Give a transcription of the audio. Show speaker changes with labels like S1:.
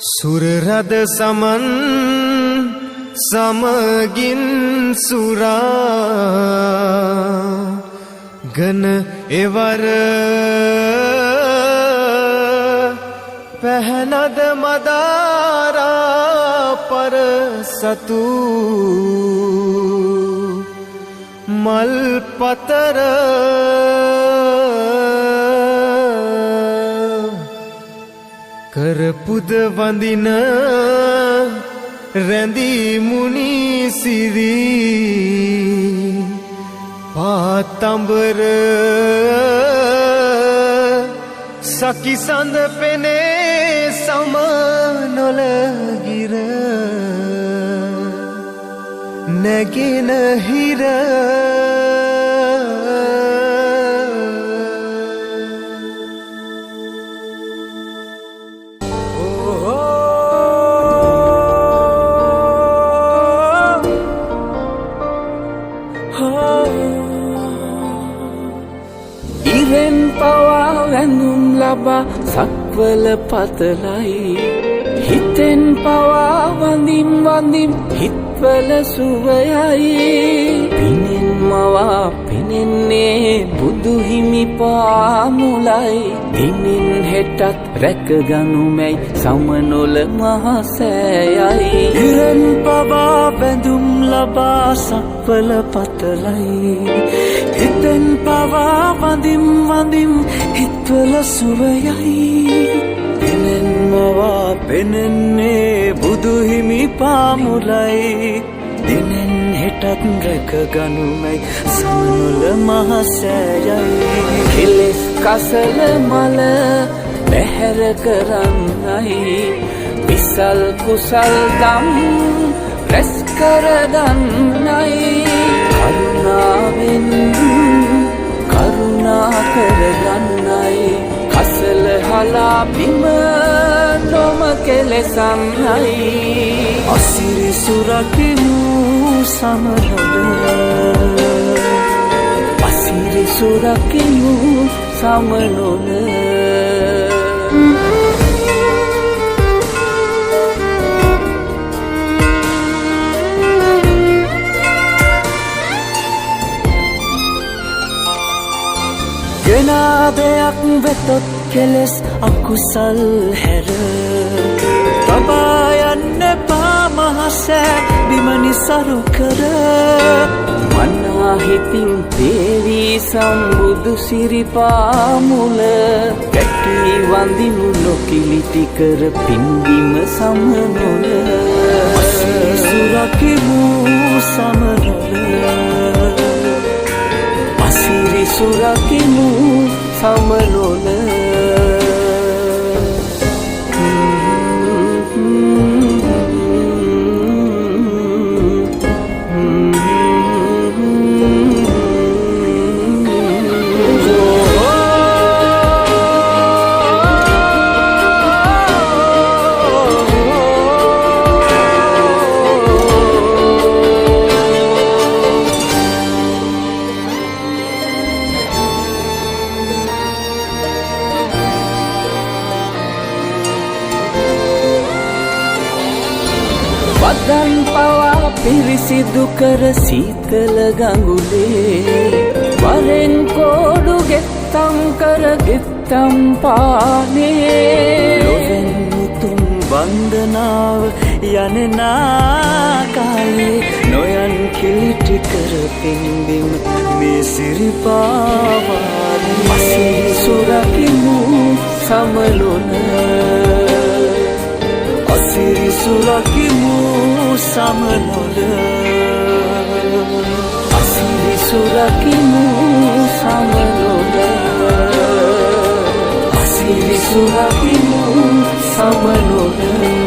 S1: සුරරද සමන් සමගින් සුරා ගන එවර පැහැනද මදාරා පර සතු මල් පතර කරපුද වඳින රැඳී මුනි සිරි පාතඹර සකිසඳ පෙනේ සම නොලගිර නැගෙන හිර
S2: ඉරෙන් පවා වැඳුම් ලබා සක්වල පතලයි හිතෙන් පවා වඳින් වඳින් හිත්වල සුවයයි පිනෙන් මවා පෙනෙන්නේ බුදු හිමි පාමුලයි දිනෙන් හෙටත් රැකගනුමැයි සමනොල මහසෑයයි ඉරෙන් පවා වැඳුම් ලබා සක්වල පතලයි හිතෙන් පවා වඳින් වඳින් හිත්වල සුවයයි පිනෙන් මවා පෙනෙන්නේ බුදු හිමි පාමුලයි දිනෙන් හෙටත් රැකගනුමැයි සමනොල මහසෑයයි කෙලෙස් කසල මල පැහැර කරන්නයි විසල් කුසල් දම් රැස් කරගන්නයි කරුණාවෙන් කරුණා කරගන්නයි කසල හලා බිම නොම කෙලෙසන්නයි අසිරි සුරකිමු සමනොල අසිරි සුරකිමු සමනොල දෙයක් වෙතොත් කෙලෙස් අකුසල් හැර තබා යන්න පා මහසෑ බිමනි සරු කර මන්නා හිතින් දේවී සම්බුදු සිරිපාමුල කැටි වඳිනු නොකිලිටි කර පින්දිම සමනොල සුරකිමු සමනොල සුරකිමු සමනොල වදන් පවා පිරිසිදු කර සීතල ගඟුලේ වරෙන් කෝඩු ගෙත්තම් කර ගෙත්තම් පානේ ලොවෙන් මුතුන් වන්දනාව යනෙනා කාලේ නොයන් කිලිටි කර පින්දිම මේ සිරිපාවානේ අසිරි සුරකිමු සමලොන අසිරි සුරකිමු සමනොල අසිරි සුරකිමු සමනොල අසිරි සුරකිමු සමනොල